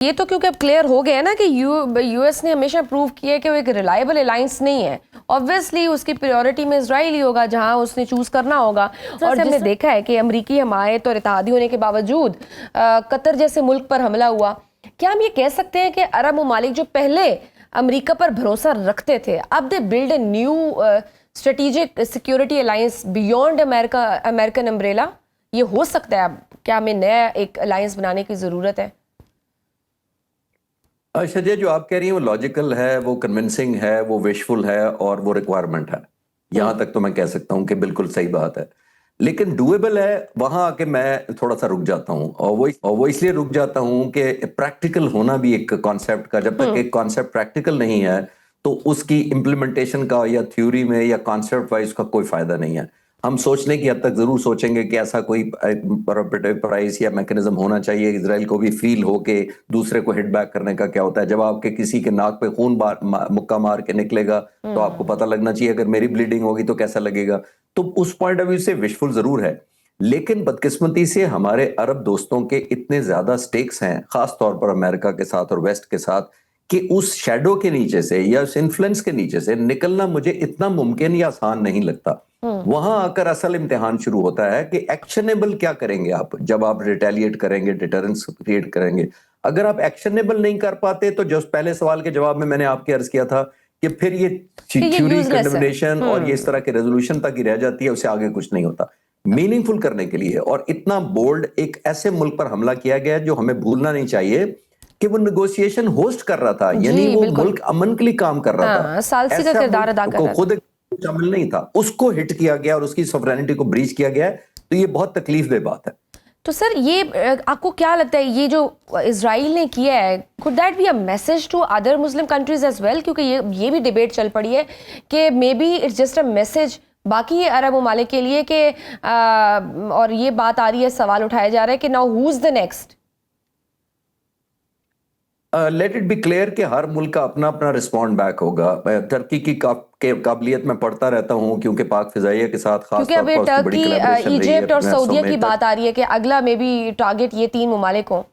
ये तो क्योंकि अब क्लियर हो गया है ना कि यूएस ने हमेशा प्रूव किया है कि वो एक रिलायबल अलायंस नहीं है। ऑब्वियसली उसकी प्रायोरिटी में इजराइल ही होगा, जहां उसने चूज करना होगा। और हमने देखा है कि अमरीकी हमायत और इत्तेहादी होने के बावजूद कतर जैसे मुल्क पर हमला हुआ। क्या हम ये कह सकते हैं कि अरब ममालिक जो पहले अमरीका पर भरोसा रखते थे, अब they build a new strategic security alliance beyond American umbrella? ये हो सकता है? अब क्या हमें नया एक अलायंस बनाने की जरूरत है? शजिया, जो आप कह रही हैं वो लॉजिकल है, वो कन्विंसिंग है, वो विशफुल है और वो रिक्वायरमेंट है। यहां तक तो मैं कह सकता हूं कि बिल्कुल सही बात है, लेकिन डुएबल है वहां आके मैं थोड़ा सा रुक जाता हूं। और वो इसलिए रुक जाता हूं कि प्रैक्टिकल होना भी एक कॉन्सेप्ट का, जब तक एक कॉन्सेप्ट प्रैक्टिकल नहीं है तो उसकी इम्प्लीमेंटेशन का या थ्योरी में या कॉन्सेप्ट वाइज का कोई फायदा नहीं है। हम सोचने की हद तक जरूर सोचेंगे कि ऐसा कोई प्राइस या मैकेनिज्म होना चाहिए, इजराइल को भी फील हो के दूसरे को हिट बैक करने का क्या होता है। जब आपके किसी के नाक पे खून मुक्का मार के निकलेगा तो आपको पता लगना चाहिए, अगर मेरी ब्लीडिंग होगी तो कैसा लगेगा। तो उस पॉइंट ऑफ व्यू से विशफुल जरूर है, लेकिन बदकिस्मती से हमारे अरब दोस्तों के इतने ज्यादा स्टेक्स हैं, खास तौर पर अमेरिका के साथ और वेस्ट के साथ, कि उस शैडो के नीचे से या उस इन्फ्लुएंस के नीचे से निकलना मुझे इतना मुमकिन या आसान नहीं लगता। वहां आकर असल इम्तिहान शुरू होता है कि एक्शनेबल क्या करेंगे आप, जब आप रिटेलिएट करेंगे, डिटरेंस क्रिएट करेंगे। अगर आप एक्शनेबल नहीं कर पाते तो जो पहले सवाल के जवाब में मैंने आपके अर्ज किया था कि फिर ये थ्योरी, कंडेमनेशन और ये इस तरह के रेजोल्यूशन तक ही रह जाती है, उससे आगे कुछ नहीं होता। मीनिंगफुल करने के लिए, और इतना बोल्ड एक ऐसे मुल्क पर हमला किया गया है जो हमें भूलना नहीं चाहिए कि वो नेगोशिएशन होस्ट कर रहा था, यानी वो मुल्क अमन के लिए काम कर रहा था। सालसी का किरदार अदा कर रहा था, खुद शामिल नहीं था, उसको हिट किया गया और उसकी सॉवरेनिटी को ब्रीच किया गया। तो ये बहुत तकलीफदेह बात है। तो सर, ये आपको क्या लगता है, ये जो इजराइल ने किया है, could that be a message to other Muslim countries as well? क्योंकि ये भी डिबेट चल पड़ी है कि may be it's just a message बाकी अरब ममालिक के लिए कि और ये बात आ रही है, सवाल उठाया जा रहा है कि now who is the next? Let it be clear कि हर मुल्क का अपना अपना रिस्पॉन्ड बैक होगा। टर्की की काबिलियत में पढ़ता रहता हूं, क्योंकि पाक फिजाइया के साथ खास तौर पर टर्की, इजिप्ट और सऊदीया की बात आ रही है कि अगला में भी टारगेट ये तीन ममालिक हो।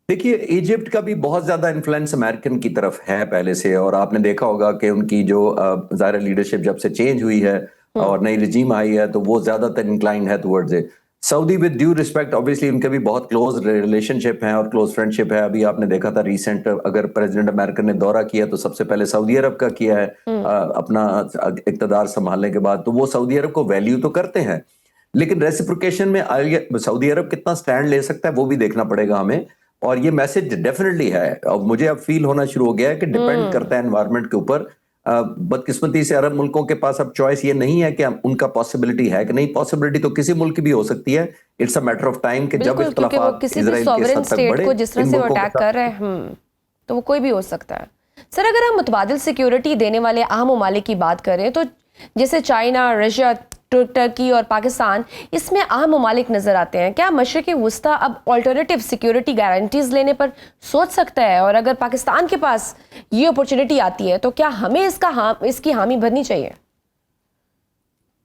देखिए, इजिप्ट का भी बहुत ज्यादा इन्फ्लुएंस अमेरिकन की तरफ है पहले से, और आपने देखा होगा कि उनकी जो ज़ाहिर लीडरशिप जब से चेंज हुई है और नई रिजीम आई है तो वो ज्यादातर इंक्लाइंड है towards it. Saudi, with due respect, obviously उनके भी बहुत क्लोज रिलेशनशिप है और क्लोज फ्रेंडशिप है। अभी आपने देखा था रिसेंट, अगर प्रेसिडेंट अमेरिकन ने दौरा किया तो सबसे पहले सऊदी अरब का किया है अपना इक़्तिदार संभालने के बाद। तो वो सऊदी अरब को वैल्यू तो करते हैं, लेकिन रेसिप्रोकेशन में सऊदी अरब कितना स्टैंड ले सकता है वो भी देखना पड़ेगा हमें। और ये मैसेज डेफिनेटली है, और मुझे अब फील होना शुरू हो गया है कि डिपेंड करता है एनवायरनमेंट के ऊपर। बदकिस्मती से अरब मुल्कों के पास अब चॉइस ये नहीं है कि उनका पॉसिबिलिटी है कि नहीं। पॉसिबिलिटी तो किसी मुल्क की भी हो सकती है, it's a matter of time कि जब इख्तिलाफात इजराइल के साथ तक बढ़े, को जिस तरह से वो अटैक कर रहे हैं, तो वो कोई भी हो सकता है। सर, अगर हम मुतबादिल सिक्योरिटी देने वाले अहम ममालिक की बात करें तो जैसे चाइना, रशिया, टर्की और पाकिस्तान, इसमें अहम ममालिक नजर आते हैं। क्या मशरिक़ी वुस्ता अब ऑल्टरनेटिव सिक्योरिटी गारंटीज लेने पर सोच सकता है? और अगर पाकिस्तान के पास ये अपॉर्चुनिटी आती है तो क्या हमें इसकी हामी भरनी चाहिए?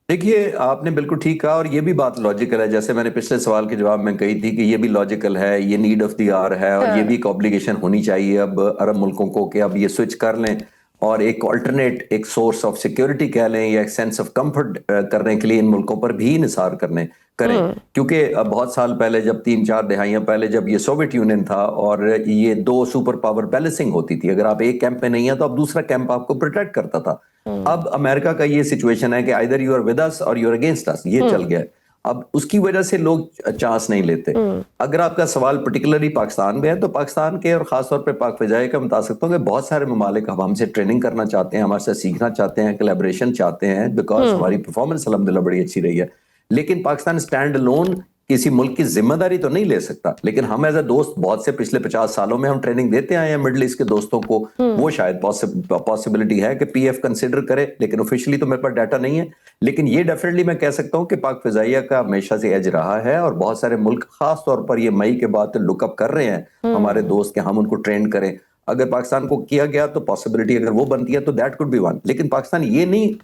देखिए, आपने बिल्कुल ठीक कहा, और ये भी बात लॉजिकल है। जैसे मैंने पिछले सवाल के जवाब में कही थी कि ये भी लॉजिकल है, ये नीड ऑफ द आवर है, और ये भी एक ऑब्लिगेशन होनी चाहिए अब अरब मुल्कों को कि अब ये स्विच कर लें और एक ऑल्टरनेट, एक सोर्स ऑफ सिक्योरिटी कह लें या एक सेंस ऑफ कंफर्ट करने के लिए इन मुल्कों पर भी निसार करें। क्योंकि बहुत साल पहले, जब 3-4 दहाइयां पहले जब ये सोवियत यूनियन था और ये दो सुपर पावर बैलेंसिंग होती थी, अगर आप एक कैंप में नहीं है तो अब दूसरा कैंप आपको प्रोटेक्ट करता था। अब अमेरिका का ये सिचुएशन है कि either you are with us और यू आर अगेंस्ट अस, ये चल गया। अब उसकी वजह से लोग चांस नहीं लेते। अगर आपका सवाल पर्टिकुलरली पाकिस्तान में है तो पाकिस्तान के और खासतौर पर पाक फिजाई का बता सकता हूँ कि बहुत सारे ममालिक अब हमसे ट्रेनिंग करना चाहते हैं, हमारे से सीखना चाहते हैं, कोलैबोरेशन चाहते हैं, बिकॉज हमारी परफॉर्मेंस अल्हम्दुलिल्लाह बड़ी अच्छी रही है। लेकिन पाकिस्तान स्टैंड अलोन किसी मुल्क की जिम्मेदारी तो नहीं ले सकता, लेकिन हम एज अ दोस्त बहुत से पिछले 50 सालों में हम ट्रेनिंग देते आए हैं मिडिल ईस्ट के दोस्तों को। वो शायद पॉसिबिलिटी है कि पीएफ कंसिडर करे, लेकिन ऑफिशियली तो मेरे पास डाटा नहीं है। लेकिन ये डेफिनेटली मैं कह सकता हूं कि पाक फिजाइया का हमेशा से एज रहा है, और बहुत सारे मुल्क खास तौर पर ये मई के बाद लुकअप कर रहे हैं हमारे दोस्त के हम उनको ट्रेन करें। अगर पाकिस्तान को किया गया तो पॉसिबिलिटी अगर वो बनती है तो दैट कुड बी वन, लेकिन पाकिस्तान ये नहीं,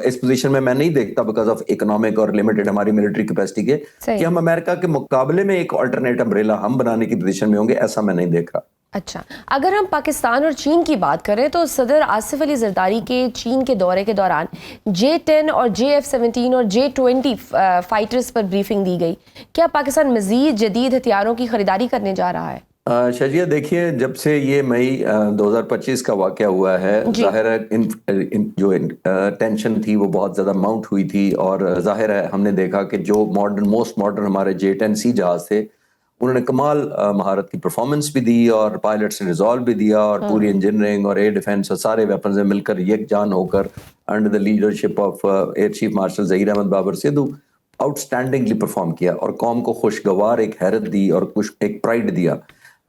इस पोजीशन में मैं नहीं देखता बिकॉज ऑफ इकोनॉमिक और लिमिटेड हमारी मिलिट्री कैपेसिटी के सही। कि हम अमेरिका के मुकाबले में एक अल्टरनेट अम्ब्रेला हम बनाने की पोजीशन में होंगे, ऐसा मैं नहीं देख रहा। अच्छा, अगर हम पाकिस्तान और चीन की बात करें तो सदर आसिफ अली जरदारी के चीन के दौरे के दौरान J-10 और JF-17 और J-20 फाइटर्स पर ब्रीफिंग दी गई। क्या पाकिस्तान मजीद जदीद हथियारों की खरीदारी करने जा रहा है? शजिया देखिए, जब से ये मई 2025 का वाकया हुआ है, जाहिर है जो टेंशन थी वो बहुत ज़्यादा माउंट हुई थी, और जाहिर है हमने देखा कि जो मोस्ट मॉडर्न हमारे J-10C जहाज थे उन्होंने कमाल महारत की परफॉर्मेंस भी दी और पायलट्स ने रिजॉल्व भी दिया, और पूरी इंजीनियरिंग और एयर डिफेंस और सारे वेपन्स में मिलकर यकजान होकर under the leadership of air chief marshal Zaheer Ahmed Babar Sidhu outstandingly perform किया और कौम को खुशगवार एक हैरत दी और कुछ एक प्राइड दिया।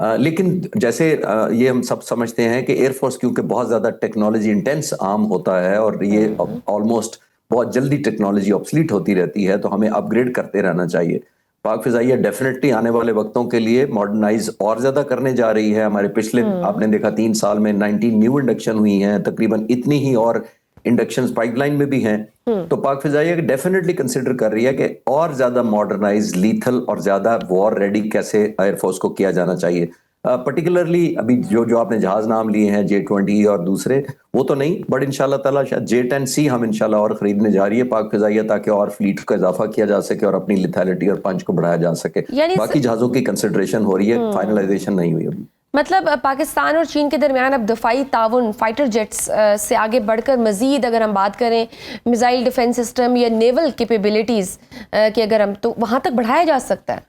लेकिन जैसे ये हम सब समझते हैं कि एयरफोर्स क्योंकि बहुत ज़्यादा टेक्नोलॉजी इंटेंस आर्म होता है और ये ऑलमोस्ट बहुत जल्दी टेक्नोलॉजी ऑब्सलीट होती रहती है, तो हमें अपग्रेड करते रहना चाहिए। पाक फिजाइया डेफिनेटली आने वाले वक्तों के लिए मॉडर्नाइज और ज़्यादा करने जा रही है। हमारे पिछले आपने देखा 3 साल में 19 न्यू इंडक्शन हुई हैं, तकरीबन इतनी ही और इंडक्शंस पाइपलाइन में भी हैं। तो पाक फिजाइया डेफिनेटली कंसिडर कर रही है कि और ज्यादा मॉडर्नाइज, लीथल और ज्यादा वॉर रेडी कैसे एयरफोर्स को किया जाना चाहिए। पर्टिकुलरली अभी जो आपने जहाज नाम लिए हैं J-20 और दूसरे, वो तो नहीं, बट इंशाल्लाह ताला शायद J-10C हम इंशाल्लाह और खरीदने जा रही है पाक फिजाइया, ताकि और फ्लीट का इजाफा किया जा सके और अपनी लिथैलिटी और पंच को बढ़ाया जा सके। बाकी जहाजों की कंसिडरेशन हो रही है, फाइनलाइजेशन नहीं हुई अभी। मतलब पाकिस्तान और चीन के दरमियान अब दफाई ताउन फाइटर जेट्स से आगे बढ़कर मजीद अगर हम बात करें मिसाइल डिफेंस सिस्टम या नेवल कैपेबिलिटीज़ की, अगर हम तो वहाँ तक बढ़ाया जा सकता है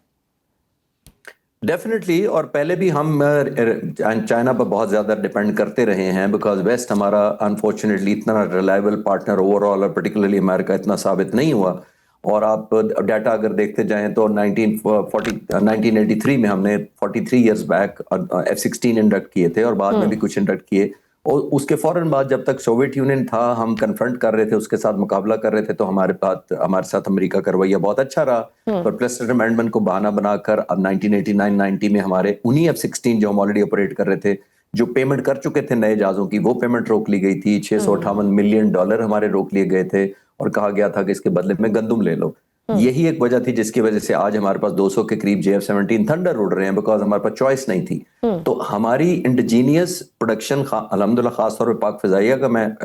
डेफिनेटली। और पहले भी हम चाइना पर बहुत ज़्यादा डिपेंड करते रहे हैं बिकॉज वेस्ट हमारा अनफॉर्चुनेटली इतना रिलायबल पार्टनर ओवरऑल और पर्टिकुलरली अमेरिका इतना साबित नहीं हुआ। और आप डाटा अगर देखते जाएं तो 1983 में हमने 43 इयर्स बैक F-16 इंडक्ट किए थे और बाद में भी कुछ इंडक्ट किए, और उसके फौरन बाद जब तक सोवियत यूनियन था हम कन्फ्रंट कर रहे थे, उसके साथ मुकाबला कर रहे थे, तो हमारे साथ अमेरिका का रवैया बहुत अच्छा रहा। पर प्लेसरेंट अमेंडमेंट को बहाना बनाकर अब 1989-90 में हमारे उन्हीं F-16 जो हम ऑलरेडी ऑपरेट कर रहे थे, जो पेमेंट कर चुके थे नए जहाजों की, वो पेमेंट रोक ली गई थी। $658 मिलियन हमारे रोक लिए गए थे और कहा गया था कि इसके बदले में गंदुम ले लो। यही एक वजह थी जिसकी वजह से आज हमारे पास 200 के करीब JF-17 थंडर उड़ रहे हैं, बिकॉज हमारे पास चॉइस नहीं थी। तो हमारी इंडिजीनियस प्रोडक्शन अल्हम्दुलिल्लाह खासतौर पर पाक फिजाइया का मैं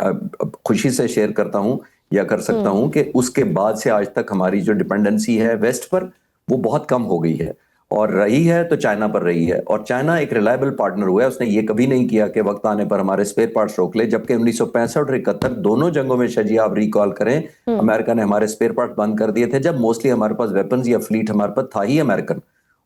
खुशी से शेयर करता हूँ या कर सकता हूँ कि उसके बाद से आज तक हमारी जो डिपेंडेंसी है वेस्ट पर वो बहुत कम हो गई है, और रही है तो चाइना पर रही है। और चाइना एक रिलायबल पार्टनर हुआ है, उसने ये कभी नहीं किया कि वक्त आने पर हमारे स्पेयर पार्ट्स रोक ले, जबकि 1965 और 71 दोनों जंगों में शजिया आप रिकॉल करें, अमेरिका ने हमारे स्पेयर पार्ट बंद कर दिए थे, जब मोस्टली हमारे पास वेपन्स या फ्लीट हमारे पास था ही अमेरिकन,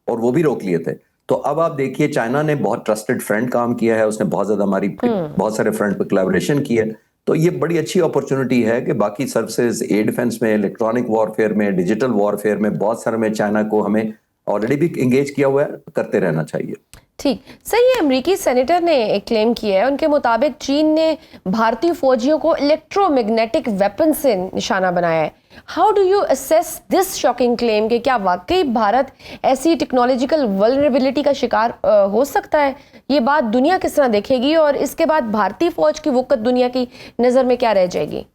और वो भी रोक लिए थे। तो अब आप देखिए चाइना ने बहुत ट्रस्टेड फ्रेंड काम किया है, उसने बहुत ज्यादा हमारी बहुत सारे फ्रंट पर कोलैबोरेशन की है। तो ये बड़ी अच्छी अपॉर्चुनिटी है कि बाकी सर्विसेज, एयर डिफेंस में, इलेक्ट्रॉनिक वॉरफेयर में, डिजिटल वॉरफेयर में बहुत सारे में चाइना को हमें ऑलरेडी भी एंगेज किया हुआ है, करते रहना चाहिए। ठीक सही है। अमेरिकी सेनेटर ने एक क्लेम किया है, उनके मुताबिक चीन ने भारतीय फौजियों को इलेक्ट्रोमैग्नेटिक वेपन से निशाना बनाया है। How do you assess this shocking claim कि क्या वाकई भारत ऐसी टेक्नोलॉजिकल वल्नरेबिलिटी का शिकार हो सकता है? ये बात दुनिया किस तरह देखेगी और इसके बाद भारतीय फौज की वक़्त दुनिया की नज़र में क्या रह जाएगी?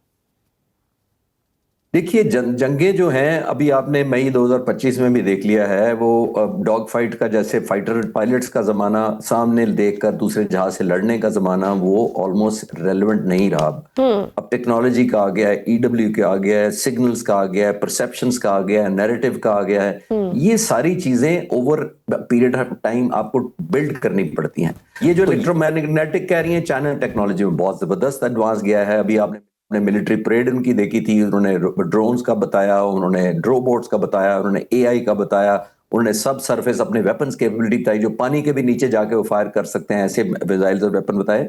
देखिए जंगे जो हैं अभी आपने मई 2025 में भी देख लिया है, वो डॉग फाइट का, जैसे फाइटर पायलट्स का जमाना सामने देखकर दूसरे जहाज से लड़ने का जमाना, वो ऑलमोस्ट रेलेवेंट नहीं रहा। अब टेक्नोलॉजी का आ गया है, EW का आ गया है, सिग्नल्स का आ गया है, परसेप्शंस का आ गया है, नैरेटिव का आ गया है। ये सारी चीजें ओवर पीरियड ऑफ टाइम आपको बिल्ड करनी पड़ती हैं। ये जो इलेक्ट्रोमैग्नेटिक कह रही है, चाइना टेक्नोलॉजी में बहुत जबरदस्त एडवांस गया है। अभी आपने मिलिट्री परेड उनकी देखी थी, उन्होंने ड्रोन्स का बताया, उन्होंने रोबोट्स का बताया, उन्होंने AI का बताया, उन्होंने सब सरफेस अपने वेपन्स कैपेबिलिटी बताई, जो पानी के भी नीचे जाके वो फायर कर सकते हैं, ऐसे मिसाइल्स और वेपन बताए।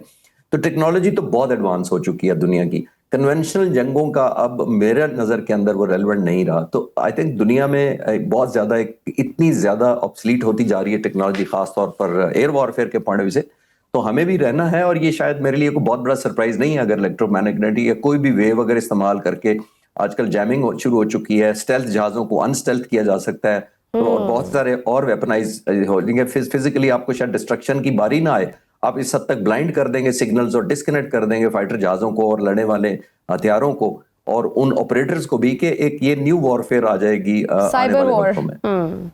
तो टेक्नोलॉजी तो बहुत एडवांस हो चुकी है दुनिया की। कन्वेंशनल जंगों का अब मेरे नज़र के अंदर वो रेलेवेंट नहीं रहा। तो आई थिंक दुनिया में बहुत ज़्यादा इतनी ज़्यादा ऑब्सलीट होती जा रही है टेक्नोलॉजी, खासतौर पर एयर वॉरफेयर के पॉइंट ऑफ व्यू से, तो हमें भी रहना है। और ये शायद मेरे लिए कोई बहुत बड़ा सरप्राइज नहीं है अगर इलेक्ट्रोमैग्नेटिक या कोई भी वेव अगर इस्तेमाल करके, आजकल जैमिंग शुरू हो चुकी है, स्टेल्थ जहाज़ों को अनस्टेल्थ किया जा सकता है, तो और बहुत सारे और वेपनाइज हो जाएंगे। फिजिकली आपको शायद डिस्ट्रक्शन की बारी ना आए, आप इस हद तक ब्लाइंड कर देंगे सिग्नल्स और डिस्कनेक्ट कर देंगे फाइटर जहाजों को और लड़ने वाले हथियारों को और उन ऑपरेटर्स को भी कि एक ये न्यू वॉरफेयर आ जाएगी आने साइबर वाले वॉर। वक्तों में।